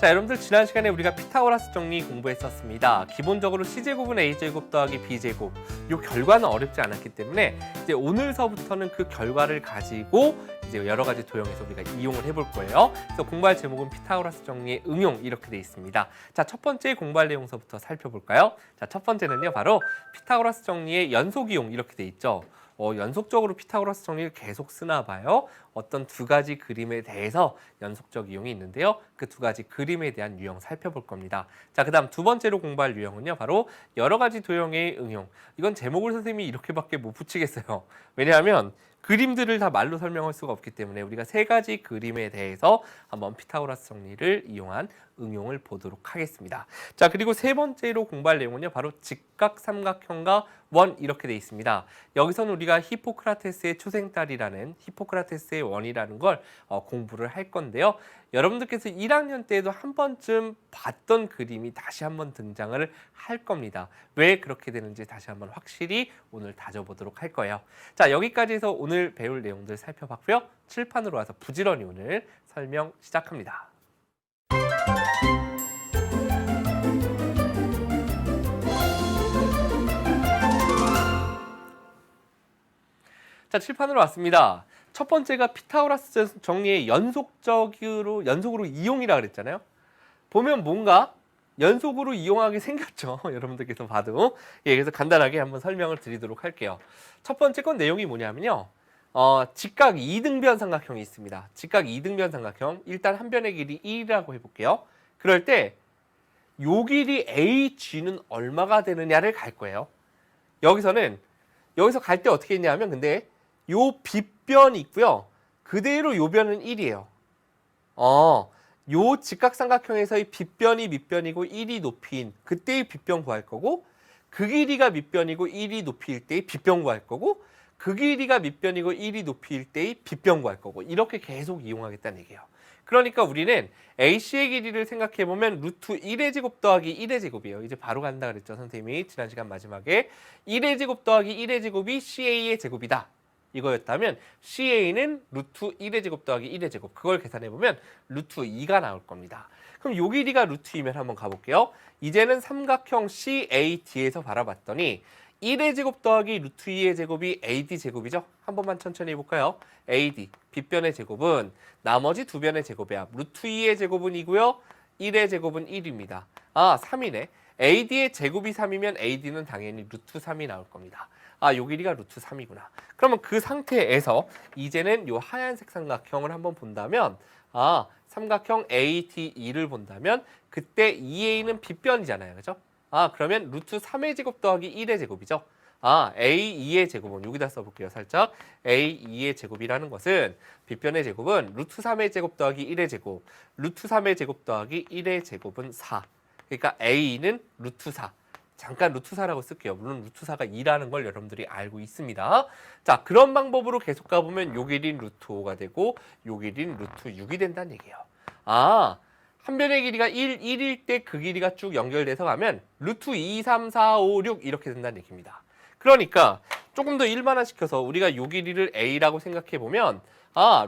자, 여러분들 지난 시간에 우리가 피타고라스 정리 공부했었습니다. 기본적으로 C제곱은 A제곱 더하기 B제곱, 이 결과는 어렵지 않았기 때문에 이제 오늘서부터는 그 결과를 가지고 이제 여러 가지 도형에서 우리가 이용을 해볼 거예요. 그래서 공부할 제목은 피타고라스 정리의 응용 이렇게 돼 있습니다. 자, 첫 번째 공부할 내용서부터 살펴볼까요? 자, 첫 번째는요, 바로 피타고라스 정리의 연속 이용 이렇게 돼 있죠. 연속적으로 피타고라스 정리를 계속 쓰나 봐요. 어떤 두 가지 그림에 대해서 연속적 이용이 있는데요. 그 두 가지 그림에 대한 유형 살펴볼 겁니다. 자, 그 다음 두 번째로 공부할 유형은요, 바로 여러 가지 도형의 응용. 이건 제목을 선생님이 이렇게밖에 못 붙이겠어요. 왜냐하면 그림들을 다 말로 설명할 수가 없기 때문에 우리가 세 가지 그림에 대해서 한번 피타고라스 정리를 이용한 응용을 보도록 하겠습니다. 자, 그리고 세 번째로 공부할 내용은요, 바로 직각삼각형과 원 이렇게 돼 있습니다. 여기서는 우리가 히포크라테스의 초생딸이라는 히포크라테스의 원이라는 걸 공부를 할 건데요. 여러분들께서 1학년 때에도 한 번쯤 봤던 그림이 다시 한번 등장을 할 겁니다. 왜 그렇게 되는지 다시 한번 확실히 오늘 다져보도록 할 거예요. 자, 여기까지 해서 오늘 배울 내용들 살펴봤고요. 칠판으로 와서 부지런히 오늘 설명 시작합니다. 자, 칠판으로 왔습니다. 첫 번째가 피타고라스 정리의 연속으로 이용이라 그랬잖아요. 보면 뭔가 연속으로 이용하게 생겼죠. 여러분들께서 봐도. 예, 그래서 간단하게 한번 설명을 드리도록 할게요. 첫 번째 건 내용이 뭐냐면요. 직각 이등변 삼각형이 있습니다. 직각 이등변 삼각형. 일단 한 변의 길이 1이라고 해볼게요. 그럴 때 요 길이 AG는 얼마가 되느냐를 갈 거예요. 여기서 갈 때 어떻게 했냐면 근데 요 빗변이 있고요. 그대로 요 변은 1이에요. 요 직각삼각형에서의 빗변이 밑변이고 1이 높이인 그때의 빗변 구할 거고, 그 길이가 밑변이고 1이 높이일 때의 빗변 구할 거고, 그 길이가 밑변이고 1이 높이일 때의 빗변 구할 거고, 이렇게 계속 이용하겠다는 얘기예요. 그러니까 우리는 AC의 길이를 생각해보면 루트 1의 제곱 더하기 1의 제곱이에요. 이제 바로 간다 그랬죠, 선생님이 지난 시간 마지막에. 1의 제곱 더하기 1의 제곱이 CA의 제곱이다. 이거였다면 CA는 루트 1의 제곱 더하기 1의 제곱, 그걸 계산해보면 루트 2가 나올 겁니다. 그럼 요 길이가 루트 2면 한번 가볼게요. 이제는 삼각형 CAD에서 바라봤더니 1의 제곱 더하기 루트 2의 제곱이 AD 제곱이죠. 한 번만 천천히 해볼까요? AD, 빗변의 제곱은 나머지 두 변의 제곱이야. 루트 2의 제곱은 2고요. 1의 제곱은 1입니다. 3이네. AD의 제곱이 3이면 AD는 당연히 루트 3이 나올 겁니다. 요 길이가 루트 3이구나. 그러면 그 상태에서 이제는 요 하얀색 삼각형을 한번 본다면, 삼각형 ATE를 본다면 그때 2A는 빗변이잖아요. 그죠? 그러면 루트 3의 제곱 더하기 1의 제곱이죠. A2의 제곱은 여기다 써볼게요. 살짝. A2의 제곱이라는 것은 빗변의 제곱은 루트 3의 제곱 더하기 1의 제곱, 루트 3의 제곱 더하기 1의 제곱은 4. 그러니까 A는 루트 4. 잠깐 루트 4라고 쓸게요. 물론 루트 4가 2라는 걸 여러분들이 알고 있습니다. 자, 그런 방법으로 계속 가보면 요 길이는 루트 5가 되고 요 길이는 루트 6이 된다는 얘기예요. 한 변의 길이가 1일 때 그 길이가 쭉 연결돼서 가면 루트 2, 3, 4, 5, 6 이렇게 된다는 얘기입니다. 그러니까 조금 더 일반화시켜서 우리가 요 길이를 A라고 생각해보면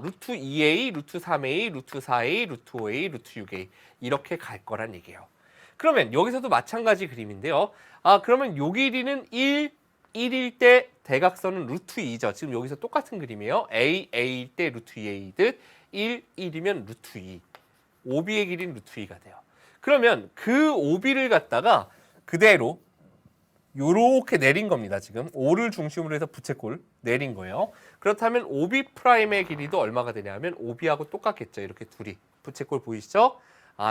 루트 2A, 루트 3A, 루트 4A, 루트 5A, 루트 6A 이렇게 갈 거란 얘기예요. 그러면 여기서도 마찬가지 그림인데요. 그러면 요 길이는 1일 때 대각선은 루트 2죠. 지금 여기서 똑같은 그림이에요. A일 때 루트 2A듯 1이면 루트 2. OB의 길이는 루트 2가 돼요. 그러면 그 OB를 갖다가 그대로 요렇게 내린 겁니다. 지금 5를 중심으로 해서 부채꼴 내린 거예요. 그렇다면 OB 프라임의 길이도 얼마가 되냐면 OB하고 똑같겠죠. 이렇게 둘이 부채꼴 보이시죠?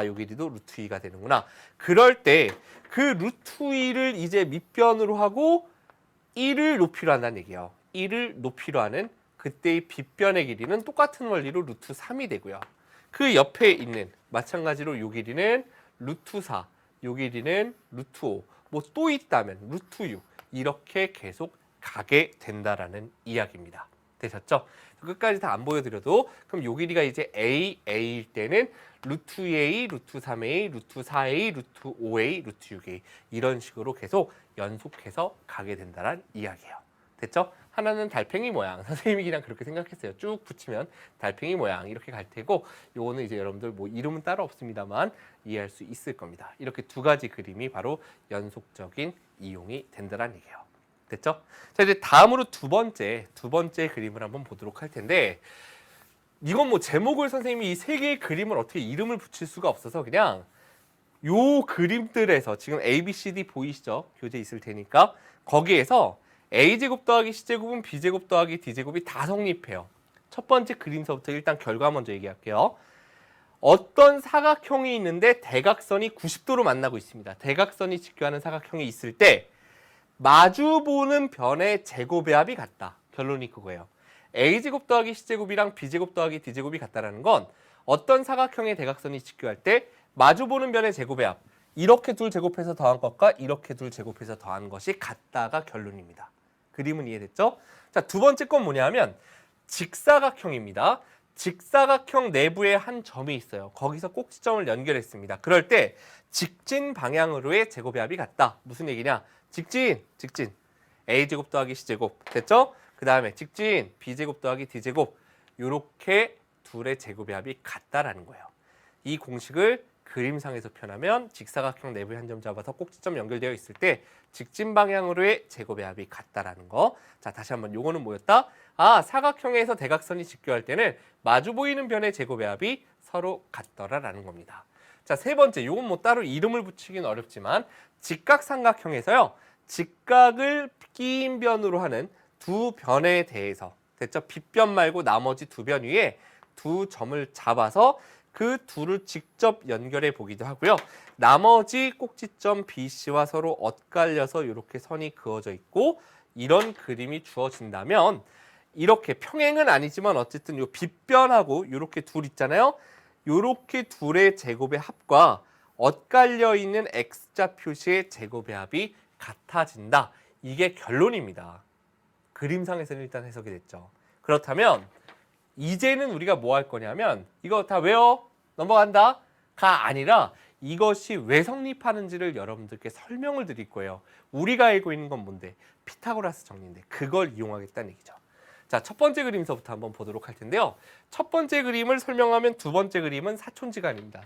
요 길이도 루트 2가 되는구나. 그럴 때 그 루트 2를 이제 밑변으로 하고 1을 높이로 한다는 얘기예요. 1을 높이로 하는 그때의 빗변의 길이는 똑같은 원리로 루트 3이 되고요. 그 옆에 있는 마찬가지로 요 길이는 루트 4, 요 길이는 루트 5, 뭐 또 있다면 루트 6 이렇게 계속 가게 된다라는 이야기입니다. 되셨죠? 끝까지 다 안 보여드려도 그럼 요 길이가 이제 A일 때는 루트 2A, 루트 3A, 루트 4A, 루트 5A, 루트 6A 이런 식으로 계속 연속해서 가게 된다는 이야기예요. 됐죠? 하나는 달팽이 모양. 선생님이 그냥 그렇게 생각했어요. 쭉 붙이면 달팽이 모양 이렇게 갈 테고, 요거는 이제 여러분들 뭐 이름은 따로 없습니다만 이해할 수 있을 겁니다. 이렇게 두 가지 그림이 바로 연속적인 이용이 된다는 얘기예요. 됐죠? 자, 이제 다음으로 두 번째 그림을 한번 보도록 할 텐데, 이건 뭐 제목을 선생님이 이 세 개의 그림을 어떻게 이름을 붙일 수가 없어서 그냥 요 그림들에서 지금 A, B, C, D 보이시죠? 교재 있을 테니까 거기에서 A제곱 더하기 C제곱은 B제곱 더하기 D제곱이 다 성립해요. 첫 번째 그림서부터 일단 결과 먼저 얘기할게요. 어떤 사각형이 있는데 대각선이 90도로 만나고 있습니다. 대각선이 직교하는 사각형이 있을 때 마주보는 변의 제곱의 합이 같다. 결론이 그거예요. A제곱 더하기 C제곱이랑 B제곱 더하기 D제곱이 같다라는 건 어떤 사각형의 대각선이 직교할 때 마주보는 변의 제곱의 합, 이렇게 둘 제곱해서 더한 것과 이렇게 둘 제곱해서 더한 것이 같다가 결론입니다. 그림은 이해됐죠? 자, 두 번째 건 뭐냐 하면 직사각형입니다. 직사각형 내부에 한 점이 있어요. 거기서 꼭지점을 연결했습니다. 그럴 때 직진 방향으로의 제곱의 합이 같다. 무슨 얘기냐? 직진. A제곱 더하기 C제곱. 됐죠? 그 다음에 직진 B제곱 더하기 D제곱. 요렇게 둘의 제곱의 합이 같다라는 거예요. 이 공식을 그림상에서 표현하면 직사각형 내부에 한 점 잡아서 꼭지점 연결되어 있을 때 직진 방향으로의 제곱의 합이 같다라는 거. 자, 다시 한번 요거는 뭐였다? 아, 사각형에서 대각선이 직교할 때는 마주 보이는 변의 제곱의 합이 서로 같더라라는 겁니다. 자, 세 번째, 요건 뭐 따로 이름을 붙이긴 어렵지만 직각삼각형에서요, 직각을 끼인 변으로 하는 두 변에 대해서, 됐죠? 빗변 말고 나머지 두 변 위에 두 점을 잡아서 그 둘을 직접 연결해 보기도 하고요. 나머지 꼭지점 BC와 서로 엇갈려서 이렇게 선이 그어져 있고 이런 그림이 주어진다면, 이렇게 평행은 아니지만 어쨌든 요 빗변하고 이렇게 둘 있잖아요. 이렇게 둘의 제곱의 합과 엇갈려 있는 X자 표시의 제곱의 합이 같아진다. 이게 결론입니다. 그림상에서는 일단 해석이 됐죠. 그렇다면 이제는 우리가 뭐 할 거냐면 이거 다 외워 넘어간다 가 아니라 이것이 왜 성립하는지를 여러분들께 설명을 드릴 거예요. 우리가 알고 있는 건 뭔데? 피타고라스 정리인데 그걸 이용하겠다는 얘기죠. 자, 첫 번째 그림서부터 한번 보도록 할 텐데요. 첫 번째 그림을 설명하면 두 번째 그림은 사촌지간입니다.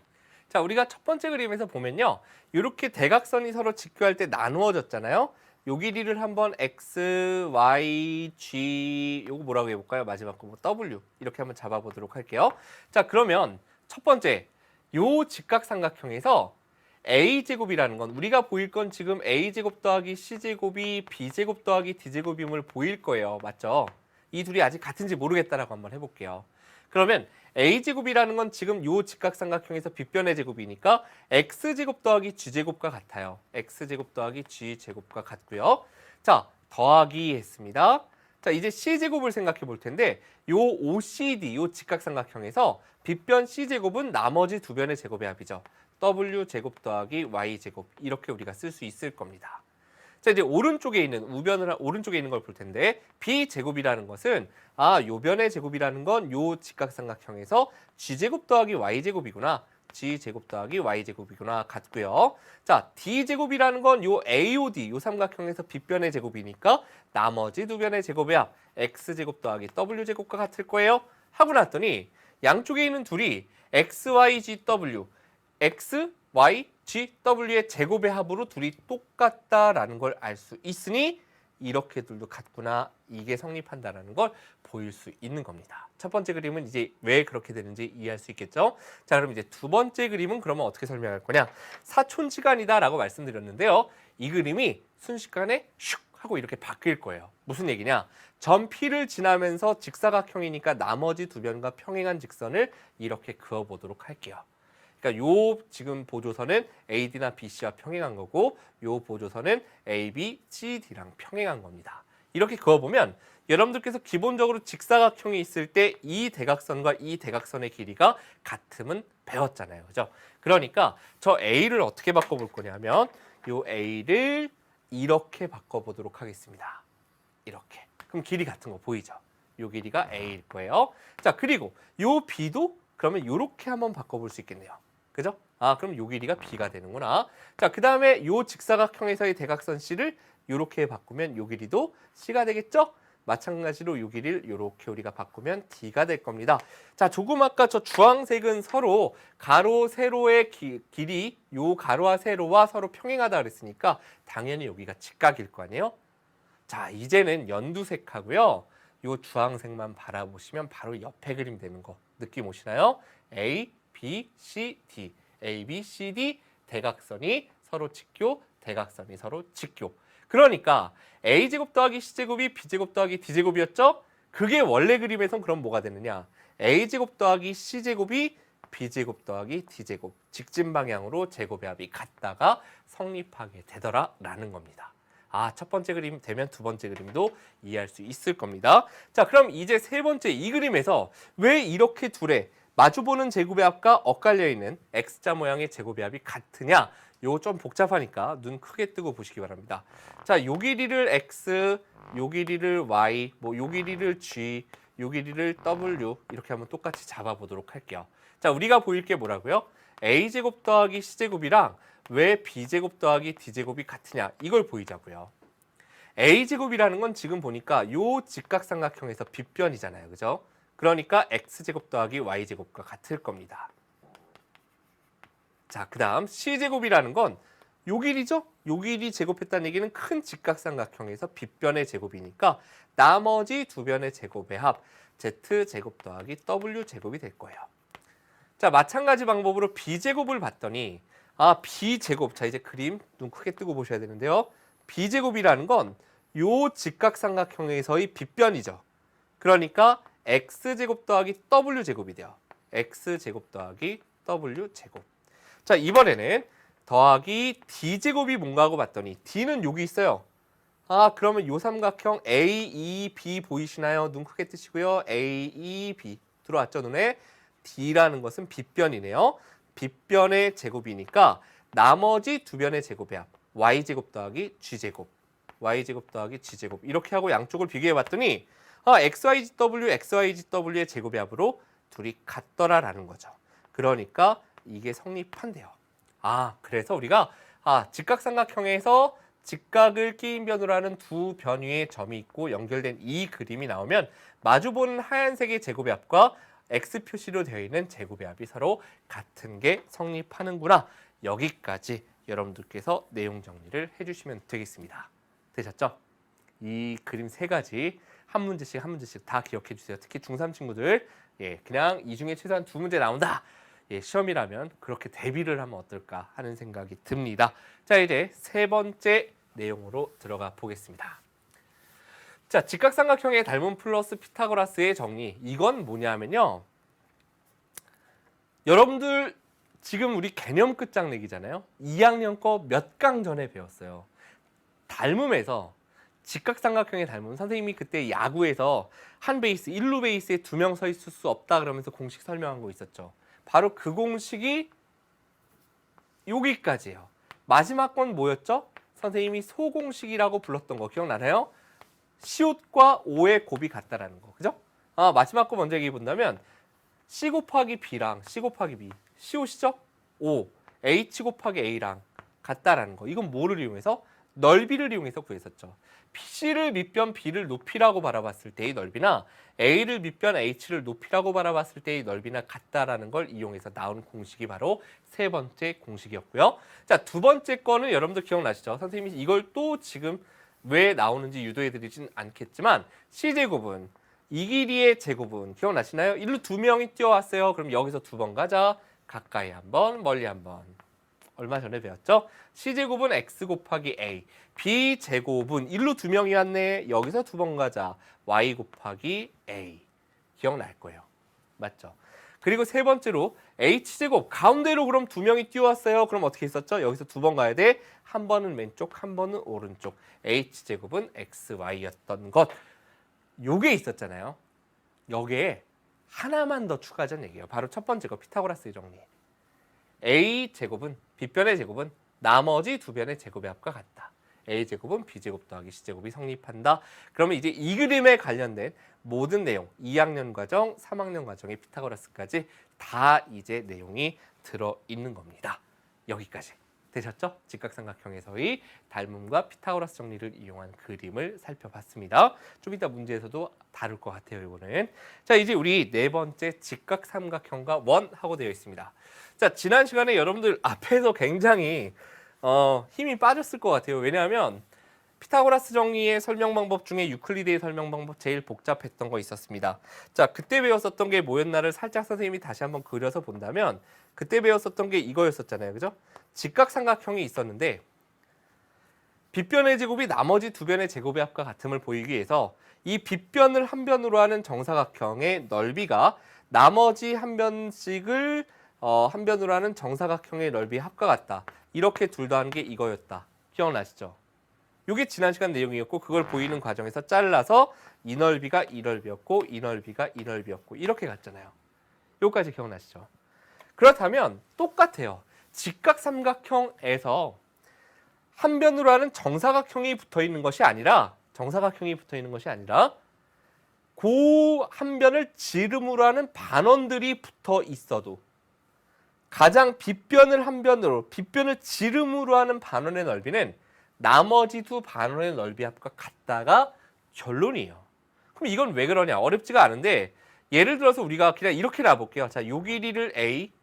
자, 우리가 첫 번째 그림에서 보면요, 이렇게 대각선이 서로 직교할 때 나누어졌잖아요. 요 길이를 한번 X, Y, G, 요거 뭐라고 해볼까요? 마지막 거 뭐 W 이렇게 한번 잡아보도록 할게요. 자, 그러면 첫 번째, 요 직각삼각형에서 A제곱이라는 건 우리가 보일 건 지금 A제곱 더하기 C제곱이 B제곱 더하기 D제곱임을 보일 거예요. 맞죠? 이 둘이 아직 같은지 모르겠다라고 한번 해볼게요. 그러면 A제곱이라는 건 지금 요 직각삼각형에서 빗변의 제곱이니까 X제곱 더하기 G제곱과 같아요. X제곱 더하기 G제곱과 같고요. 자, 더하기 했습니다. 자, 이제 C제곱을 생각해 볼 텐데 요 OCD, 요 직각삼각형에서 빗변 C제곱은 나머지 두 변의 제곱의 합이죠. W제곱 더하기 Y제곱 이렇게 우리가 쓸 수 있을 겁니다. 자, 이제 오른쪽에 있는 오른쪽에 있는 걸 볼 텐데 B제곱이라는 것은 요 변의 제곱이라는 건 요 직각삼각형에서 G제곱 더하기 Y제곱이구나. G제곱 더하기 Y제곱이구나 같고요. 자, D제곱이라는 건 요 AOD, 요 삼각형에서 빗변의 제곱이니까 나머지 두 변의 제곱의 합 X제곱 더하기 W제곱과 같을 거예요. 하고 났더니 양쪽에 있는 둘이 XYGW, X, Y, GW의 제곱의 합으로 둘이 똑같다라는 걸 알 수 있으니 이렇게 둘도 같구나, 이게 성립한다라는 걸 보일 수 있는 겁니다. 첫 번째 그림은 이제 왜 그렇게 되는지 이해할 수 있겠죠? 자, 그럼 이제 두 번째 그림은 그러면 어떻게 설명할 거냐? 사촌지간이다라고 말씀드렸는데요. 이 그림이 순식간에 슉 하고 이렇게 바뀔 거예요. 무슨 얘기냐? 점 P를 지나면서 직사각형이니까 나머지 두 변과 평행한 직선을 이렇게 그어보도록 할게요. 그러니까 요 지금 보조선은 AD나 BC와 평행한 거고 요 보조선은 AB, CD랑 평행한 겁니다. 이렇게 그어보면 여러분들께서 기본적으로 직사각형이 있을 때 이 대각선과 이 대각선의 길이가 같음은 배웠잖아요. 그죠? 그러니까 저 A를 어떻게 바꿔볼 거냐면 요 A를 이렇게 바꿔보도록 하겠습니다. 이렇게. 그럼 길이 같은 거 보이죠? 요 길이가 A일 거예요. 자, 그리고 요 B도 그러면 요렇게 한번 바꿔볼 수 있겠네요. 그죠? 그럼 요 길이가 B가 되는구나. 자, 그 다음에 요 직사각형에서의 대각선 C를 요렇게 바꾸면 요 길이도 C가 되겠죠? 마찬가지로 요 길이를 요렇게 우리가 바꾸면 D가 될 겁니다. 자, 조금 아까 저 주황색은 서로 가로, 세로의 길이 요 가로와 세로와 서로 평행하다 그랬으니까 당연히 여기가 직각일 거 아니에요? 자, 이제는 연두색하고요. 요 주황색만 바라보시면 바로 옆에 그림 되는 거 느낌 오시나요? A, B, C, D. A, B, C, D 대각선이 서로 직교, 대각선이 서로 직교. 그러니까 A제곱 더하기 C제곱이 B제곱 더하기 D제곱이었죠? 그게 원래 그림에선 그럼 뭐가 되느냐? A제곱 더하기 C제곱이 B제곱 더하기 D제곱. 직진 방향으로 제곱의 합이 같다가 성립하게 되더라라는 겁니다. 아, 첫 번째 그림 되면 두 번째 그림도 이해할 수 있을 겁니다. 자, 그럼 이제 세 번째 이 그림에서 왜 이렇게 둘의 마주보는 제곱의 합과 엇갈려 있는 X자 모양의 제곱의 합이 같으냐? 요거 좀 복잡하니까 눈 크게 뜨고 보시기 바랍니다. 자, 요 길이를 X, 요 길이를 Y, 뭐 요 길이를 G, 요 길이를 W 이렇게 한번 똑같이 잡아보도록 할게요. 자, 우리가 보일 게 뭐라고요? A제곱 더하기 C제곱이랑 왜 B제곱 더하기 D제곱이 같으냐? 이걸 보이자고요. A제곱이라는 건 지금 보니까 요 직각삼각형에서 빗변이잖아요. 그죠? 그러니까 X제곱 더하기 Y제곱과 같을 겁니다. 자, 그 다음 C제곱이라는 건 요 길이죠? 요 길이 제곱했다는 얘기는 큰 직각삼각형에서 빗변의 제곱이니까 나머지 두 변의 제곱의 합 Z제곱 더하기 W제곱이 될 거예요. 자, 마찬가지 방법으로 B제곱을 봤더니 아, B제곱. 자, 이제 그림 눈 크게 뜨고 보셔야 되는데요. B제곱이라는 건 요 직각삼각형에서의 빗변이죠. 그러니까 X제곱 더하기 W제곱이 돼요. X제곱 더하기 W제곱. 자, 이번에는 더하기 D제곱이 뭔가 하고 봤더니 D는 여기 있어요. 아, 그러면 요 삼각형 AEB 보이시나요? 눈 크게 뜨시고요. AEB 들어왔죠, 눈에? D라는 것은 빗변이네요. 빗변의 제곱이니까 나머지 두 변의 제곱의 합 Y제곱 더하기 G제곱, Y제곱 더하기 G제곱 이렇게 하고 양쪽을 비교해 봤더니 XYGW, XYGW의 제곱의 합으로 둘이 같더라라는 거죠. 그러니까 이게 성립한대요. 아, 그래서 우리가 직각삼각형에서 직각을 끼인변으로 하는 두 변 위에 점이 있고 연결된 이 그림이 나오면 마주보는 하얀색의 제곱의 합과 X 표시로 되어 있는 제곱의 합이 서로 같은 게 성립하는구나. 여기까지 여러분들께서 내용 정리를 해주시면 되겠습니다. 되셨죠? 이 그림 세 가지 한 문제씩 한 문제씩 다 기억해 주세요. 특히 중3 친구들 그냥 이 중에 최소한 두 문제 나온다. 시험이라면 그렇게 대비를 하면 어떨까 하는 생각이 듭니다. 자, 이제 세 번째 내용으로 들어가 보겠습니다. 자, 직각삼각형의 닮은 플러스 피타고라스의 정리. 이건 뭐냐면요. 여러분들 지금 우리 개념 끝장내기잖아요. 2학년 거 몇 강 전에 배웠어요. 닮음에서 직각삼각형의 닮음. 선생님이 그때 야구에서 한 베이스, 1루 베이스에 두 명 서 있을 수 없다 그러면서 공식 설명한 거 있었죠. 바로 그 공식이 여기까지예요. 마지막 건 뭐였죠? 선생님이 소공식이라고 불렀던 거 기억나나요? 시옷과 O의 곱이 같다라는 거. 그죠? 마지막 거 먼저 얘기해 본다면 C 곱하기 B랑 C 곱하기 B. 시옷이죠? O. H 곱하기 A랑 같다라는 거. 이건 뭐를 이용해서? 넓이를 이용해서 구했었죠. C를 밑변 B를 높이라고 바라봤을 때의 넓이나 A를 밑변 H를 높이라고 바라봤을 때의 넓이나 같다라는 걸 이용해서 나온 공식이 바로 세 번째 공식이었고요. 자, 두 번째 거는 여러분들 기억나시죠? 선생님이 이걸 또 지금 왜 나오는지 유도해드리진 않겠지만 C제곱은 이 길이의 제곱은 기억나시나요? 일로 두 명이 뛰어왔어요. 그럼 여기서 두 번 가자. 가까이 한 번, 멀리 한 번. 얼마 전에 배웠죠? C제곱은 X 곱하기 A. B제곱은 일로 두 명이 왔네. 여기서 두 번 가자. Y 곱하기 A. 기억날 거예요. 맞죠? 그리고 세 번째로 H제곱. 가운데로 그럼 두 명이 뛰어왔어요. 그럼 어떻게 했었죠? 여기서 두 번 가야 돼. 한 번은 왼쪽, 한 번은 오른쪽. H제곱은 XY였던 것. 요게 있었잖아요. 여기에 하나만 더 추가하자는 얘기예요. 바로 첫 번째 거 피타고라스의 정리. A제곱은 빗변의 제곱은 나머지 두 변의 제곱의 합과 같다. A제곱은 B제곱 더하기 C제곱이 성립한다. 그러면 이제 이 그림에 관련된 모든 내용 2학년 과정, 3학년 과정의 피타고라스까지 다 이제 내용이 들어있는 겁니다. 여기까지 되셨죠? 직각삼각형에서의 닮음과 피타고라스 정리를 이용한 그림을 살펴봤습니다. 좀 이따 문제에서도 다룰 것 같아요. 이거는. 자, 이제 우리 네 번째 직각삼각형과 원하고 되어 있습니다. 자, 지난 시간에 여러분들 앞에서 굉장히 힘이 빠졌을 것 같아요. 왜냐하면 피타고라스 정리의 설명 방법 중에 유클리드의 설명 방법 제일 복잡했던 거 있었습니다. 자, 그때 배웠었던 게 뭐였나를 살짝 선생님이 다시 한번 그려서 본다면 그때 배웠었던 게 이거였었잖아요. 그죠? 직각삼각형이 있었는데 빗변의 제곱이 나머지 두 변의 제곱의 합과 같음을 보이기 위해서 이 빗변을 한 변으로 하는 정사각형의 넓이가 나머지 한 변씩을 한 변으로 하는 정사각형의 넓이의 합과 같다. 이렇게 둘 다 하는 게 이거였다. 기억나시죠? 이게 지난 시간 내용이었고 그걸 보이는 과정에서 잘라서 이 넓이가 이 넓이였고 이 넓이가 이 넓이였고 이렇게 갔잖아요. 여기까지 기억나시죠? 그렇다면 똑같아요. 직각삼각형에서 한 변으로 하는 정사각형이 붙어 있는 것이 아니라 그 한 변을 지름으로 하는 반원들이 붙어 있어도 가장 빗변을 한 변으로 빗변을 지름으로 하는 반원의 넓이는 나머지 두 반원의 넓이 합과 같다가 결론이에요. 그럼 이건 왜 그러냐? 어렵지가 않은데 예를 들어서 우리가 그냥 이렇게 놔볼게요. 자, 요 길이를 A,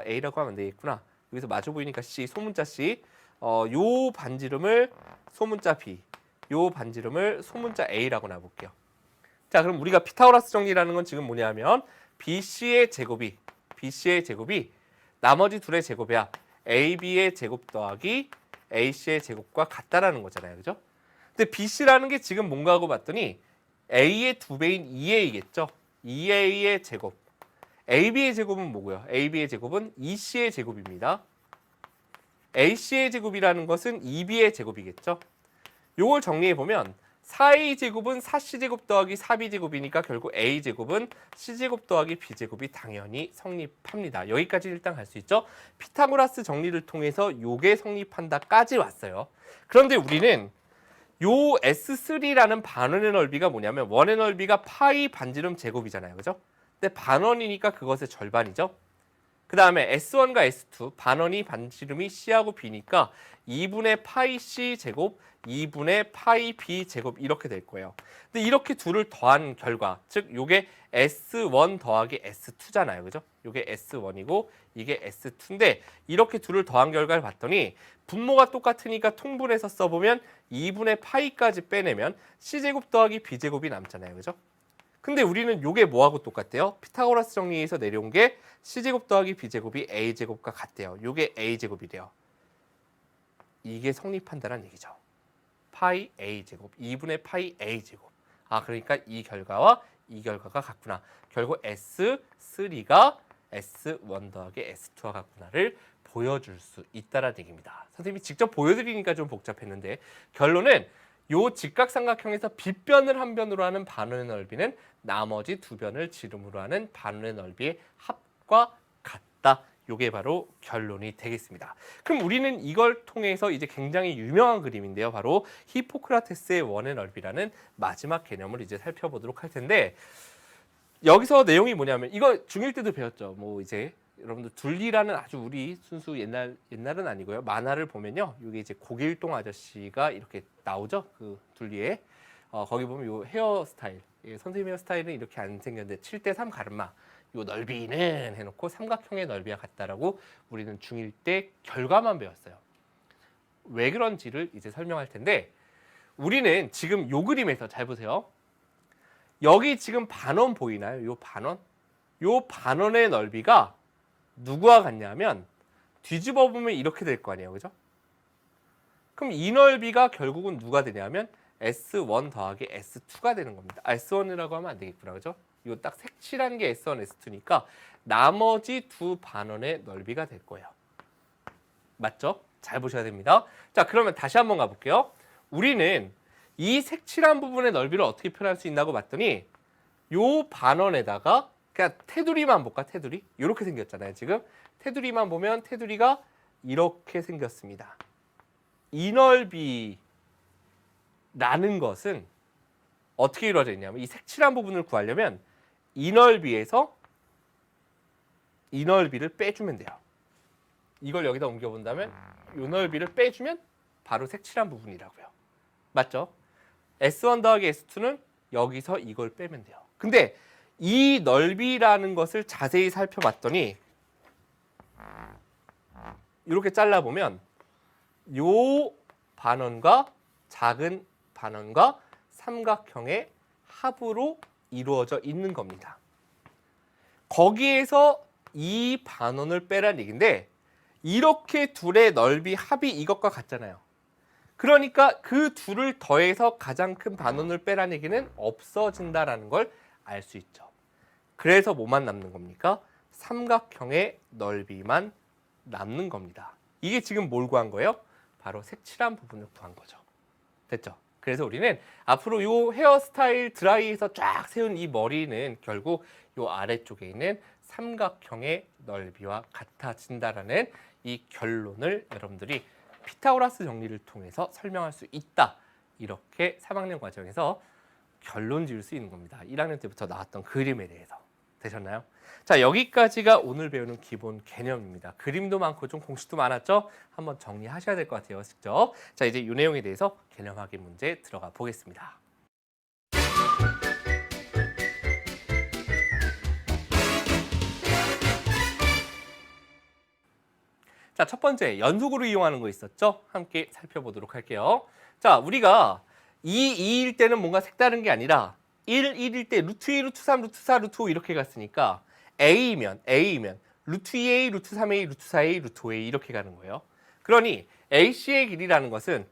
A라고 하면 되겠구나. 여기서 마주 보이니까 C, 소문자 C, 요 반지름을 소문자 B, 요 반지름을 소문자 A라고 놔볼게요. 자, 그럼 우리가 피타고라스 정리라는 건 지금 뭐냐면 BC의 제곱이 나머지 둘의 제곱이야. AB의 제곱 더하기 AC의 제곱과 같다라는 거잖아요. 그죠? 근데 BC라는 게 지금 뭔가 하고 봤더니 A의 두 배인 2A겠죠? 2A의 제곱. AB의 제곱은 뭐고요? AB의 제곱은 2C의 제곱입니다. AC의 제곱이라는 것은 2B의 제곱이겠죠? 요걸 정리해보면 4A 제곱은 4C 제곱 더하기 4B 제곱이니까 결국 A 제곱은 C 제곱 더하기 B 제곱이 당연히 성립합니다. 여기까지 일단 갈 수 있죠. 피타고라스 정리를 통해서 요게 성립한다까지 왔어요. 그런데 우리는 요 S3라는 반원의 넓이가 뭐냐면 원의 넓이가 파이 반지름 제곱이잖아요. 그죠? 근데 반원이니까 그것의 절반이죠. 그 다음에 S1과 S2 반원이 반지름이 C하고 B니까 2분의 파이 C 제곱 2분의 파이 B 제곱 이렇게 될 거예요. 근데 이렇게 둘을 더한 결과 즉 요게 S1 더하기 S2잖아요. 그죠? 요게 S1이고 이게 S2인데 이렇게 둘을 더한 결과를 봤더니 분모가 똑같으니까 통분해서 써보면 2분의 파이까지 빼내면 C제곱 더하기 B제곱이 남잖아요. 그죠? 근데 우리는 요게 뭐하고 똑같대요? 피타고라스 정리에서 내려온 게 C제곱 더하기 B제곱이 A제곱과 같대요. 요게 A제곱이래요. 이게 성립한다는 얘기죠. 파이 A제곱, 2분의 파이 A제곱. 그러니까 이 결과와 이 결과가 같구나. 결국 S3가 S1 더하기 S2와 같구나를 보여줄 수 있다는 얘기입니다. 선생님이 직접 보여드리니까 좀 복잡했는데 결론은 요 직각삼각형에서 빗변을 한 변으로 하는 반원의 넓이는 나머지 두 변을 지름으로 하는 반원의 넓이의 합과 같다. 요게 바로 결론이 되겠습니다. 그럼 우리는 이걸 통해서 이제 굉장히 유명한 그림인데요. 바로 히포크라테스의 원의 넓이라는 마지막 개념을 이제 살펴보도록 할 텐데 여기서 내용이 뭐냐면 이거 중1 때도 배웠죠. 뭐 이제 여러분들 둘리라는 아주 우리 순수 옛날은 아니고요. 만화를 보면요. 이게 이제 고길동 아저씨가 이렇게 나오죠. 그 둘리에 거기 보면 요 헤어스타일 선생님 헤어스타일은 이렇게 안 생겼는데 7:3 가르마 요 넓이는 해놓고 삼각형의 넓이와 같다라고 우리는 중1 때 결과만 배웠어요. 왜 그런지를 이제 설명할 텐데 우리는 지금 요 그림에서 잘 보세요. 여기 지금 반원 보이나요? 요 반원? 요 반원의 넓이가 누구와 같냐면 뒤집어 보면 이렇게 될 거 아니에요. 그죠? 그럼 이 넓이가 결국은 누가 되냐면 S1 더하기 S2가 되는 겁니다. S1이라고 하면 안 되겠구나. 그죠? 이거 딱 색칠한 게 S1, S2니까 나머지 두 반원의 넓이가 될 거예요. 맞죠? 잘 보셔야 됩니다. 자, 그러면 다시 한번 가볼게요. 우리는 이 색칠한 부분의 넓이를 어떻게 표현할 수 있나고 봤더니 요 반원에다가 그냥 테두리만 볼까? 테두리? 이렇게 생겼잖아요. 지금 테두리만 보면 테두리가 이렇게 생겼습니다. 이 넓이라는 것은 어떻게 이루어져 있냐면 이 색칠한 부분을 구하려면 이 넓이에서 이 넓이를 빼주면 돼요. 이걸 여기다 옮겨본다면 이 넓이를 빼주면 바로 색칠한 부분이라고요. 맞죠? S1 더하기 S2는 여기서 이걸 빼면 돼요. 근데 이 넓이라는 것을 자세히 살펴봤더니 이렇게 잘라보면 요 반원과 작은 반원과 삼각형의 합으로 이루어져 있는 겁니다. 거기에서 이 반원을 빼라는 얘기인데 이렇게 둘의 넓이 합이 이것과 같잖아요. 그러니까 그 둘을 더해서 가장 큰 반원을 빼라는 얘기는 없어진다라는 걸 알 수 있죠. 그래서 뭐만 남는 겁니까? 삼각형의 넓이만 남는 겁니다. 이게 지금 뭘 구한 거예요? 바로 색칠한 부분을 구한 거죠. 됐죠? 그래서 우리는 앞으로 이 헤어스타일 드라이에서 쫙 세운 이 머리는 결국 이 아래쪽에 있는 삼각형의 넓이와 같아진다라는 이 결론을 여러분들이 피타고라스 정리를 통해서 설명할 수 있다. 이렇게 3학년 과정에서 결론 지을 수 있는 겁니다. 1학년 때부터 나왔던 그림에 대해서. 되셨나요? 자, 여기까지가 오늘 배우는 기본 개념입니다. 그림도 많고 좀 공식도 많았죠? 한번 정리하셔야 될 것 같아요, 직접. 자, 이제 이 내용에 대해서 개념 확인 문제 들어가 보겠습니다. 자, 첫 번째 연속으로 이용하는 거 있었죠? 함께 살펴보도록 할게요. 자, 우리가 2일 때는 뭔가 색다른 게 아니라 1일 때 루트 2, 루트 3, 루트 4, 루트 5 이렇게 갔으니까 A면 루트 2A, 루트 3A, 루트 4A, 루트 5A 이렇게 가는 거예요. 그러니 AC의 길이라는 것은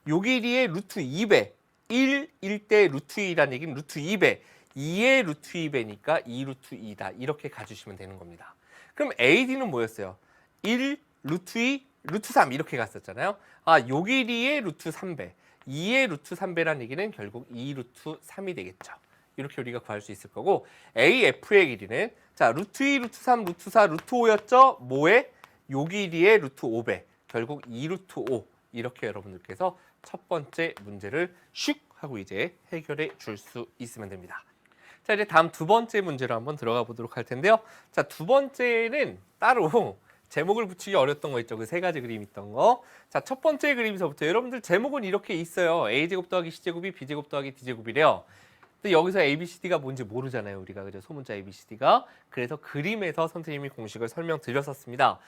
요 길이의 루트 2배 1일 때 루트 2라는 얘기는 루트 2배 2의 루트 2배니까 2 루트 2다 이렇게 가주시면 되는 겁니다. 그럼 AD는 뭐였어요? 1 루트 2 루트 3 이렇게 갔었잖아요. 요 길이의 루트 3배 2의 루트 3배라는 얘기는 결국 2 루트 3이 되겠죠. 이렇게 우리가 구할 수 있을 거고 AF의 길이는 자 루트 2, 루트 3, 루트 4, 루트 5였죠. 뭐에? 요 길이의 루트 5배 결국 2 루트 5 이렇게 여러분들께서 첫 번째 문제를 슉 하고 이제 해결해 줄 수 있으면 됩니다. 자, 이제 다음 두 번째 문제로 한번 들어가 보도록 할 텐데요. 자, 두 번째는 따로 제목을 붙이기 어려웠던 거 있죠. 그 세 가지 그림 있던 거. 자, 첫 번째 그림에서부터 여러분들 제목은 이렇게 있어요. a제곱 더하기 c제곱이 b제곱 더하기 d제곱이래요. 근데 여기서 ABCD가 뭔지 모르잖아요. 우리가 그죠? 소문자 ABCD가. 그래서 그림에서 선생님이 공식을 설명드렸었습니다.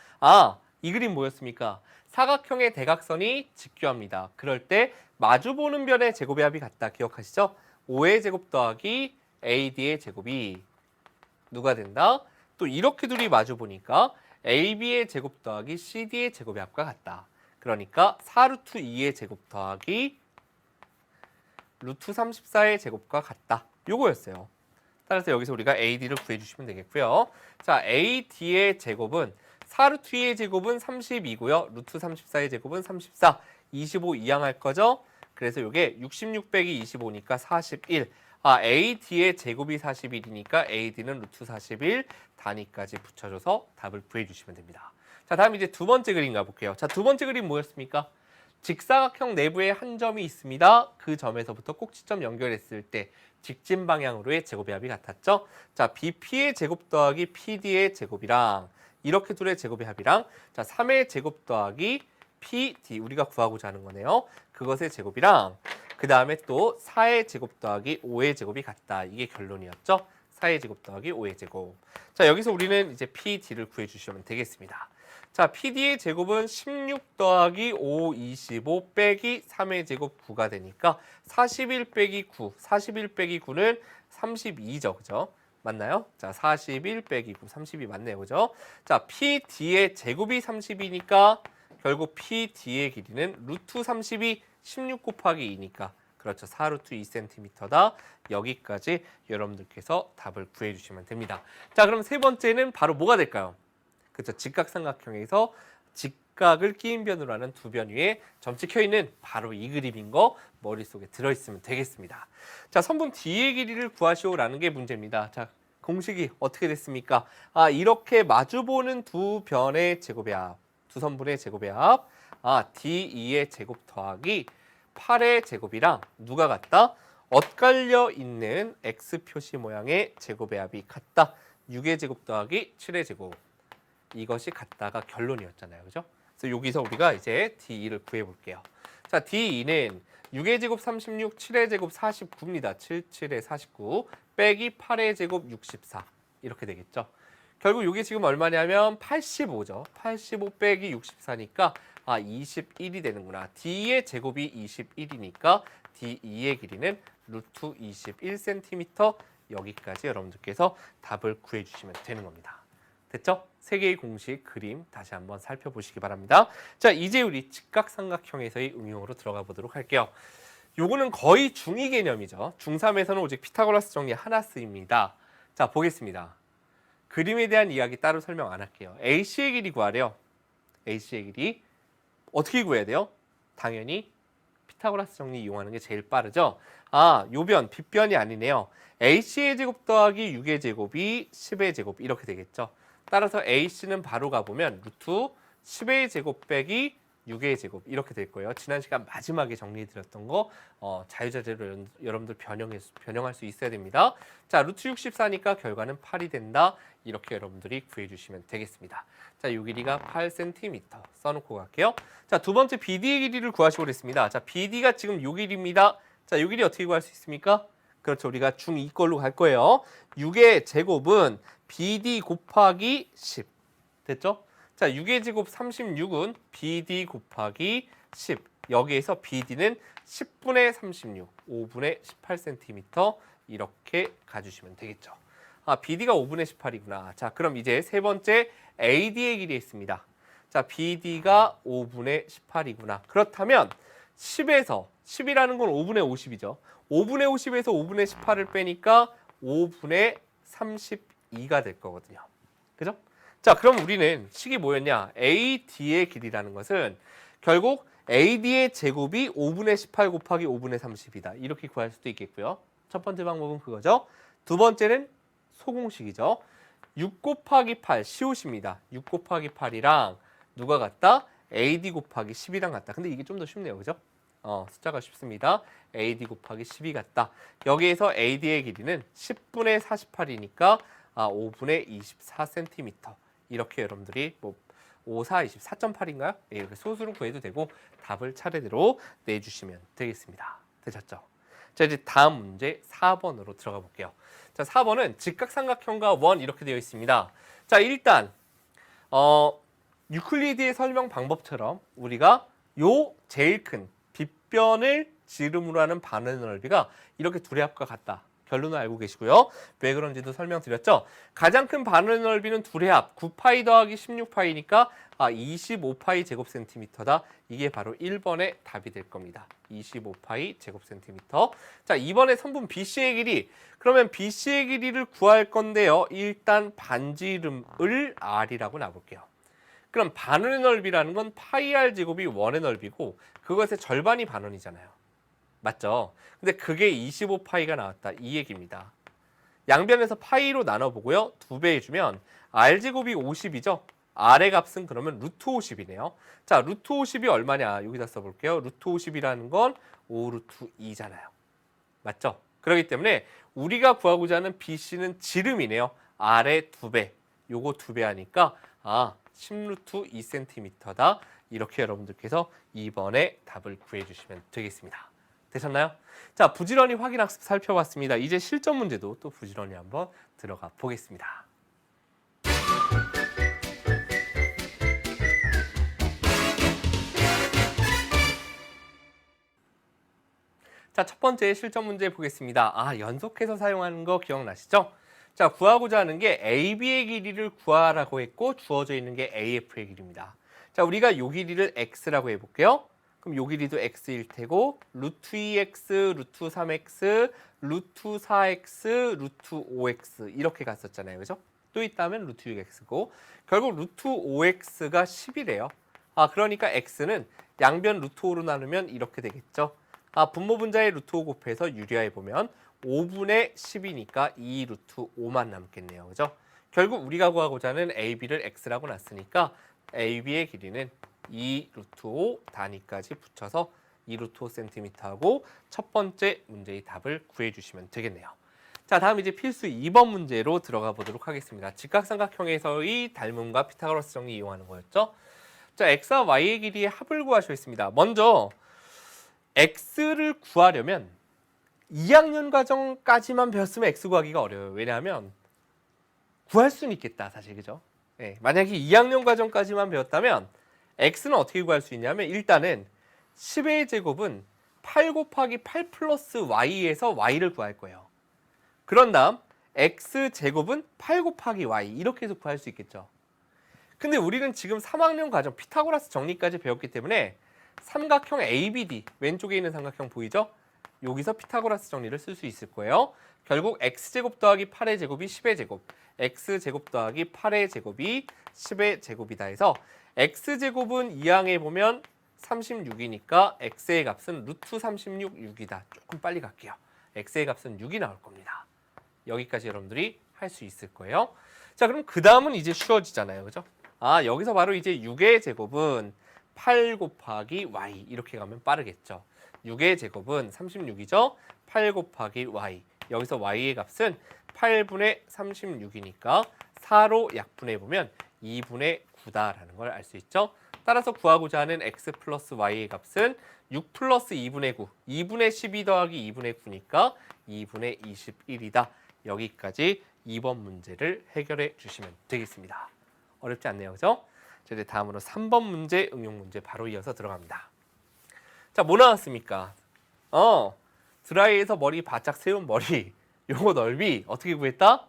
이 그림 뭐였습니까? 사각형의 대각선이 직교합니다. 그럴 때 마주보는 변의 제곱의 합이 같다. 기억하시죠? 5의 제곱 더하기 AD의 제곱이 누가 된다? 또 이렇게 둘이 마주보니까 AB의 제곱 더하기 CD의 제곱의 합과 같다. 그러니까 4루트 2의 제곱 더하기 루트 34의 제곱과 같다. 요거였어요. 따라서 여기서 우리가 AD를 구해주시면 되겠고요. 자, AD의 제곱은 4루트 2의 제곱은 30이고요. 루트 34의 제곱은 34, 25 이항할 거죠. 그래서 이게 66 빼기 25니까 41. AD의 제곱이 41이니까 AD는 루트 41 단위까지 붙여줘서 답을 구해주시면 됩니다. 자, 다음 이제 두 번째 그림 가볼게요. 자, 두 번째 그림 뭐였습니까? 직사각형 내부에 한 점이 있습니다. 그 점에서부터 꼭지점 연결했을 때 직진 방향으로의 제곱의 합이 같았죠. 자, BP의 제곱 더하기 PD의 제곱이랑 이렇게 둘의 제곱의 합이랑 자, 3의 제곱 더하기 PD 우리가 구하고자 하는 거네요. 그것의 제곱이랑 그 다음에 또 4의 제곱 더하기 5의 제곱이 같다. 이게 결론이었죠. 4의 제곱 더하기 5의 제곱. 자, 여기서 우리는 이제 PD를 구해주시면 되겠습니다. 자, PD의 제곱은 16 더하기 5, 25 빼기 3의 제곱 9가 되니까 41 빼기 9, 41 빼기 9는 32죠. 그죠? 맞나요? 자, 41 빼기 9, 32 맞네요. 그죠? 자, PD의 제곱이 30이니까 결국 PD의 길이는 루트 32, 16 곱하기 2니까 그렇죠. 4루트 2cm다. 여기까지 여러분들께서 답을 구해주시면 됩니다. 자, 그럼 세 번째는 바로 뭐가 될까요? 그렇죠. 직각삼각형에서 직각을 끼인 변으로 하는 두 변 위에 점 찍혀 있는 바로 이 그림인 거 머릿속에 들어있으면 되겠습니다. 자, 선분 D의 길이를 구하시오라는 게 문제입니다. 자, 공식이 어떻게 됐습니까? 이렇게 마주보는 두 변의 제곱의 합, 두 선분의 제곱의 합, D2의 제곱 더하기 8의 제곱이랑 누가 같다? 엇갈려 있는 X 표시 모양의 제곱의 합이 같다. 6의 제곱 더하기 7의 제곱. 이것이 같다가 결론이었잖아요. 그죠? 그래서 여기서 우리가 이제 D2를 구해 볼게요. 자, D2는 6의 제곱 36, 7의 제곱 49입니다. 7, 7의 49 빼기 8의 제곱 64 이렇게 되겠죠. 결국 이게 지금 얼마냐면 85죠. 85 빼기 64니까 21이 되는구나. D의 제곱이 21이니까 D2의 길이는 루트 21cm 여기까지 여러분들께서 답을 구해주시면 되는 겁니다. 됐죠? 세 개의 공식 그림 다시 한번 살펴보시기 바랍니다. 자, 이제 우리 직각삼각형에서의 응용으로 들어가 보도록 할게요. 요거는 거의 중2 개념이죠. 중3에서는 오직 피타고라스 정리 하나 쓰입니다. 자, 보겠습니다. 그림에 대한 이야기 따로 설명 안 할게요. AC의 길이 구하래요. AC의 길이 어떻게 구해야 돼요? 당연히 피타고라스 정리 이용하는 게 제일 빠르죠. 요변, 빗변이 아니네요. AC의 제곱 더하기 6의 제곱이 10의 제곱 이렇게 되겠죠. 따라서 AC는 바로 가보면 루트 10의 제곱 빼기 6의 제곱 이렇게 될 거예요. 지난 시간 마지막에 정리해드렸던 거 자유자재로 여러분들 변형할 수 있어야 됩니다. 자, 루트 64니까 결과는 8이 된다. 이렇게 여러분들이 구해주시면 되겠습니다. 자, 요 길이가 8cm 써놓고 갈게요. 자, 두 번째 BD의 길이를 구하시고 그랬습니다. 자, BD가 지금 요 길이입니다. 자, 요 길이 어떻게 구할 수 있습니까? 그렇죠. 우리가 중2 걸로 갈 거예요. 6의 제곱은 BD 곱하기 10. 됐죠? 자, 6의 제곱 36은 BD 곱하기 10. 여기에서 BD는 10분의 36, 5분의 18cm 이렇게 가주시면 되겠죠. BD가 5분의 18이구나. 자, 그럼 이제 세 번째 AD의 길이 있습니다. 자, BD가 5분의 18이구나. 그렇다면 10에서 10이라는 건 5분의 50이죠. 5분의 50에서 5분의 18을 빼니까 5분의 32가 될 거거든요. 그죠? 자, 그럼 우리는 식이 뭐였냐? AD의 길이라는 것은 결국 AD의 제곱이 5분의 18 곱하기 5분의 30이다. 이렇게 구할 수도 있겠고요. 첫 번째 방법은 그거죠. 두 번째는 소공식이죠. 6 곱하기 8, 시옷입니다. 6 곱하기 8이랑 누가 같다? AD 곱하기 10이랑 같다. 근데 이게 좀 더 쉽네요. 그죠? 숫자가 쉽습니다. AD 곱하기 10이 같다. 여기에서 AD의 길이는 10분의 48이니까 5분의 24cm. 이렇게 여러분들이 5, 4, 24.8인가요? 이렇게 소수로 구해도 되고 답을 차례대로 내주시면 되겠습니다. 되셨죠? 자, 이제 다음 문제 4번으로 들어가 볼게요. 자, 4번은 직각삼각형과 원 이렇게 되어 있습니다. 자, 일단 유클리드의 설명 방법처럼 우리가 요 제일 큰 빗변을 지름으로 하는 바늘 넓이가 이렇게 둘의 합과 같다. 결론을 알고 계시고요. 왜 그런지도 설명드렸죠. 가장 큰 바늘 넓이는 둘의 합 9파이 더하기 16파이니까 25파이 제곱센티미터다. 이게 바로 1번의 답이 될 겁니다. 25파이 제곱센티미터. 자, 2번의 선분 BC의 길이. 그러면 BC의 길이를 구할 건데요. 일단 반지름을 R이라고 놔볼게요. 그럼 반원의 넓이라는 건 파이 R 제곱이 원의 넓이고 그것의 절반이 반원이잖아요. 맞죠? 근데 그게 25파이가 나왔다. 이 얘기입니다. 양변에서 파이로 나눠보고요. 2배 해주면 R제곱이 50이죠? R의 값은 그러면 루트 50이네요. 자, 루트 50이 얼마냐? 여기다 써볼게요. 루트 50이라는 건 5루트 2잖아요. 맞죠? 그렇기 때문에 우리가 구하고자 하는 BC는 지름이네요. R의 2배. 요거 2배 하니까 10루트 2cm다. 이렇게 여러분들께서 2번의 답을 구해주시면 되겠습니다. 되셨나요? 자, 부지런히 확인 학습 살펴봤습니다. 이제 실전 문제도 또 부지런히 한번 들어가 보겠습니다. 자, 첫 번째 실전 문제 보겠습니다. 연속해서 사용하는 거 기억나시죠? 자, 구하고자 하는 게 AB의 길이를 구하라고 했고 주어져 있는 게 AF의 길이입니다. 자, 우리가 요 길이를 X라고 해볼게요. 그럼 요 길이도 X일 테고 루트 2X, 루트 3X, 루트 4X, 루트 5X 이렇게 갔었잖아요. 그죠? 또 있다면 루트 6X고 결국 루트 5X가 10이래요. 그러니까 X는 양변 루트 5로 나누면 이렇게 되겠죠. 분모 분자의 루트 5 곱해서 유리화해보면 5분의 10이니까 2 루트 5만 남겠네요. 그죠? 결국 우리가 구하고자 하는 AB를 X라고 놨으니까 AB의 길이는 2 루트 5 단위까지 붙여서 2 루트 5cm하고 첫 번째 문제의 답을 구해주시면 되겠네요. 자, 다음 이제 필수 2번 문제로 들어가 보도록 하겠습니다. 직각삼각형에서의 닮음과 피타고라스 정리 이용하는 거였죠. 자, x와 y의 길이의 합을 구하셔 있습니다. 먼저 x를 구하려면 2학년 과정까지만 배웠으면 x 구하기가 어려워요. 왜냐하면 구할 수는 있겠다, 사실, 그죠? 네, 만약에 2학년 과정까지만 배웠다면 x는 어떻게 구할 수 있냐면 일단은 10의 제곱은 8 곱하기 8 플러스 y에서 y를 구할 거예요. 그런 다음 x 제곱은 8 곱하기 y 이렇게 해서 구할 수 있겠죠. 근데 우리는 지금 3학년 과정 피타고라스 정리까지 배웠기 때문에 삼각형 ABD 왼쪽에 있는 삼각형 보이죠? 여기서 피타고라스 정리를 쓸 수 있을 거예요. 결국 x제곱 더하기 8의 제곱이 10의 제곱, x제곱 더하기 8의 제곱이 10의 제곱이다 해서 x제곱은 2항에 보면 36이니까 x의 값은 루트 36, 6이다. 조금 빨리 갈게요. x의 값은 6이 나올 겁니다. 여기까지 여러분들이 할 수 있을 거예요. 자, 그럼 그 다음은 이제 쉬워지잖아요. 그죠? 아, 여기서 바로 이제 6의 제곱은 8 곱하기 y 이렇게 가면 빠르겠죠. 6의 제곱은 36이죠. 8 곱하기 y. 여기서 y의 값은 8분의 36이니까 4로 약분해보면 2분의 9다라는 걸 알 수 있죠. 따라서 구하고자 하는 x 플러스 y의 값은 6 플러스 2분의 9, 2분의 12 더하기 2분의 9니까 2분의 21이다. 여기까지 2번 문제를 해결해 주시면 되겠습니다. 어렵지 않네요, 그죠? 자, 이제 다음으로 3번 문제, 응용 문제 바로 이어서 들어갑니다. 자, 뭐 나왔습니까? 드라이에서 머리 바짝 세운 머리, 요거 넓이 어떻게 구했다?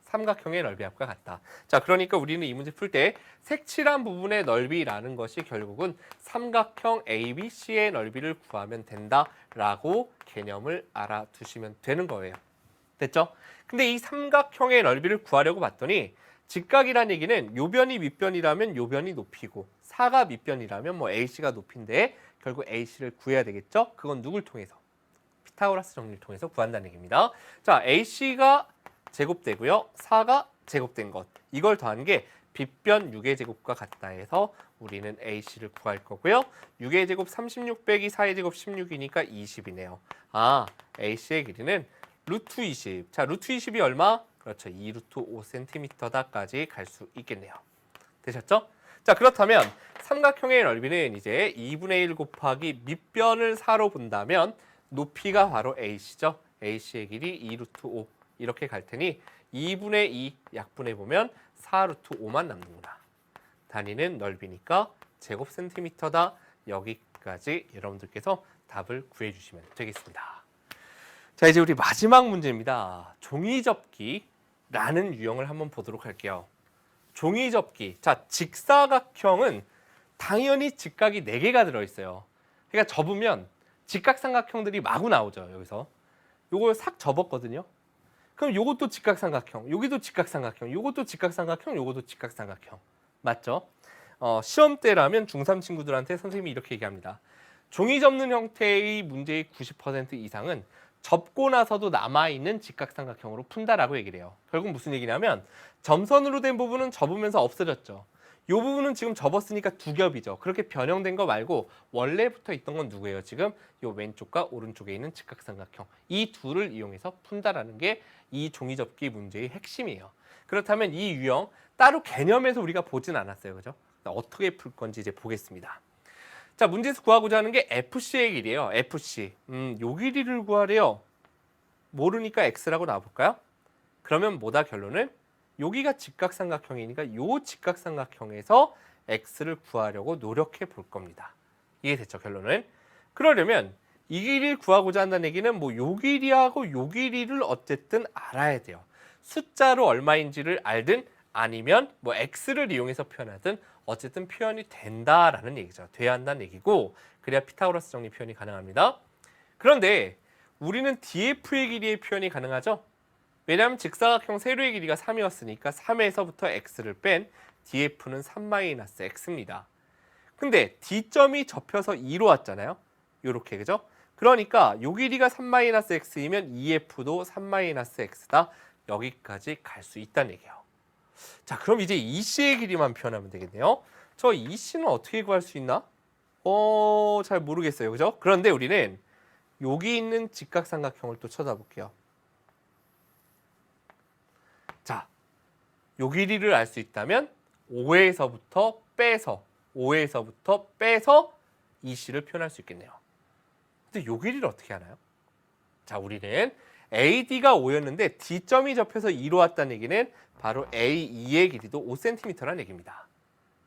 삼각형의 넓이 합과 같다. 자, 그러니까 우리는 이 문제 풀 때 색칠한 부분의 넓이라는 것이 결국은 삼각형 ABC의 넓이를 구하면 된다라고 개념을 알아두시면 되는 거예요. 됐죠? 근데 이 삼각형의 넓이를 구하려고 봤더니 직각이란 얘기는 요변이 밑변이라면 요변이 높이고 사가 밑변이라면 뭐 AC가 높인데 결국 AC를 구해야 되겠죠? 그건 누굴 통해서? 피타고라스 정리를 통해서 구한다는 얘기입니다. 자, AC가 제곱되고요. 4가 제곱된 것. 이걸 더한 게 빗변 6의 제곱과 같다 해서 우리는 AC를 구할 거고요. 6의 제곱 36 빼기 4의 제곱 16이니까 20이네요. 아, AC의 길이는 루트 20. 자, 루트 20이 얼마? 그렇죠. 2루트 5cm다까지 갈 수 있겠네요. 되셨죠? 자, 그렇다면 삼각형의 넓이는 이제 2분의 1 곱하기 밑변을 4로 본다면 높이가 바로 AC죠. AC의 길이 2루트 5 이렇게 갈 테니 2분의 2 약분해 보면 4루트 5만 남는구나. 단위는 넓이니까 제곱 센티미터다. 여기까지 여러분들께서 답을 구해주시면 되겠습니다. 자, 이제 우리 마지막 문제입니다. 종이접기라는 유형을 한번 보도록 할게요. 종이접기. 자, 직사각형은 당연히 직각이 4개가 들어있어요. 그러니까 접으면 직각삼각형들이 마구 나오죠. 여기서. 요걸 싹 접었거든요. 그럼 요것도 직각삼각형, 여기도 직각삼각형, 요것도 직각삼각형, 요것도 직각삼각형. 맞죠? 시험 때라면 중3 친구들한테 선생님이 이렇게 얘기합니다. 종이 접는 형태의 문제의 90% 이상은 접고 나서도 남아있는 직각삼각형으로 푼다라고 얘기를 해요. 결국 무슨 얘기냐면 점선으로 된 부분은 접으면서 없어졌죠. 이 부분은 지금 접었으니까 두 겹이죠. 그렇게 변형된 거 말고 원래부터 있던 건 누구예요? 지금 이 왼쪽과 오른쪽에 있는 직각삼각형. 이 둘을 이용해서 푼다라는 게 이 종이접기 문제의 핵심이에요. 그렇다면 이 유형 따로 개념에서 우리가 보진 않았어요. 그죠? 어떻게 풀 건지 이제 보겠습니다. 자, 문제에서 구하고자 하는 게 FC의 길이에요. FC. 요 길이를 구하래요. 모르니까 X라고 나와볼까요? 그러면 뭐다 결론은? 여기가 직각삼각형이니까 요 직각삼각형에서 X를 구하려고 노력해 볼 겁니다. 이해됐죠, 결론은? 그러려면 이 길이를 구하고자 한다는 얘기는 뭐 요 길이하고 요 길이를 어쨌든 알아야 돼요. 숫자로 얼마인지를 알든 아니면 뭐 X를 이용해서 표현하든 어쨌든 표현이 된다라는 얘기죠. 돼야 한다는 얘기고 그래야 피타고라스 정리 표현이 가능합니다. 그런데 우리는 DF의 길이의 표현이 가능하죠. 왜냐하면 직사각형 세로의 길이가 3이었으니까 3에서부터 X를 뺀 DF는 3-X입니다. 근데 D점이 접혀서 2로 왔잖아요. 요렇게, 그죠? 그러니까 요 길이가 3-X이면 EF도 3-X다. 여기까지 갈 수 있다는 얘기예요. 자, 그럼 이제 EC의 길이만 표현하면 되겠네요. 저 EC는 어떻게 구할 수 있나? 잘 모르겠어요. 그죠? 그런데 우리는 여기 있는 직각삼각형을 또 쳐다볼게요. 요 길이를 알 수 있다면 5에서부터 빼서 EC를 표현할 수 있겠네요. 근데 요 길이를 어떻게 하나요? 자, 우리는 AD가 5였는데 D점이 접혀서 2로 왔다는 얘기는 바로 AE의 길이도 5cm라는 얘기입니다.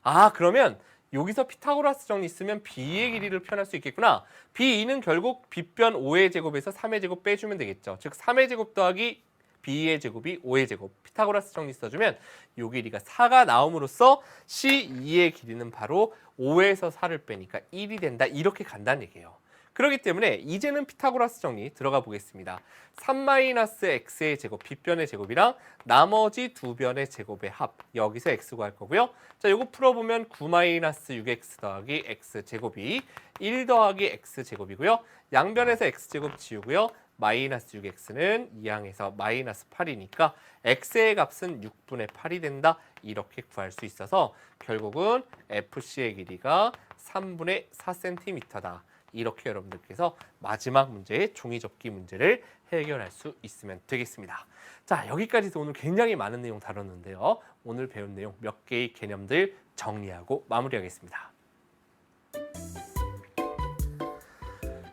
아, 그러면 여기서 피타고라스 정리 쓰면 B의 길이를 표현할 수 있겠구나. B2는 결국 B변 5의 제곱에서 3의 제곱 빼주면 되겠죠. 즉 3의 제곱 더하기 B의 제곱이 5의 제곱. 피타고라스 정리 써주면 요 길이가 4가 나옴으로써 C2의 길이는 바로 5에서 4를 빼니까 1이 된다. 이렇게 간다는 얘기예요. 그렇기 때문에 이제는 피타고라스 정리 들어가 보겠습니다. 3-x의 제곱, 빗변의 제곱이랑 나머지 두 변의 제곱의 합. 여기서 x 구할 거고요. 자, 요거 풀어보면 9-6x 더하기 x 제곱이 1 더하기 x 제곱이고요. 양변에서 x 제곱 지우고요. 마이너스 6x는 2항에서 마이너스 8이니까 x의 값은 6분의 8이 된다. 이렇게 구할 수 있어서 결국은 FC의 길이가 3분의 4cm다. 이렇게 여러분들께서 마지막 문제의 종이접기 문제를 해결할 수 있으면 되겠습니다. 자, 여기까지도 오늘 굉장히 많은 내용 다뤘는데요. 오늘 배운 내용 몇 개의 개념들 정리하고 마무리하겠습니다.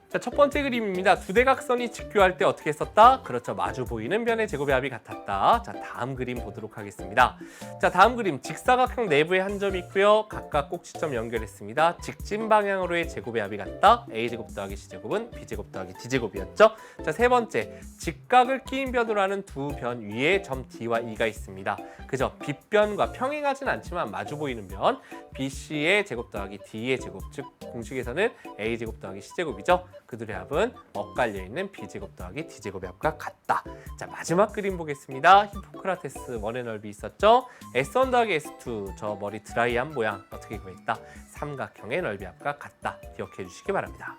자, 첫 번째 그림입니다. 두 대각선이 직교할 때 어떻게 썼다? 그렇죠. 마주 보이는 변의 제곱의 합이 같았다. 자, 다음 그림 보도록 하겠습니다. 자, 다음 그림 직사각형 내부에 한 점이 있고요. 각각 꼭지점 연결했습니다. 직진 방향으로의 제곱의 합이 같다. A제곱 더하기 C제곱은 B제곱 더하기 D제곱이었죠. 자, 세 번째 직각을 끼인 변으로 하는 두 변 위에 점 D와 E가 있습니다. 그죠? 빗변과 평행하진 않지만 마주 보이는 변 BC의 제곱 더하기 D의 제곱, 즉 공식에서는 A제곱 더하기 C제곱이죠. 그들의 합은 엇갈려 있는 B제곱 더하기 D제곱의 합과 같다. 자, 마지막 그림 보겠습니다. 히포크라테스 원의 넓이 있었죠? S1 더하기 S2, 저 머리 드라이한 모양 어떻게 구했다? 삼각형의 넓이 합과 같다. 기억해 주시기 바랍니다.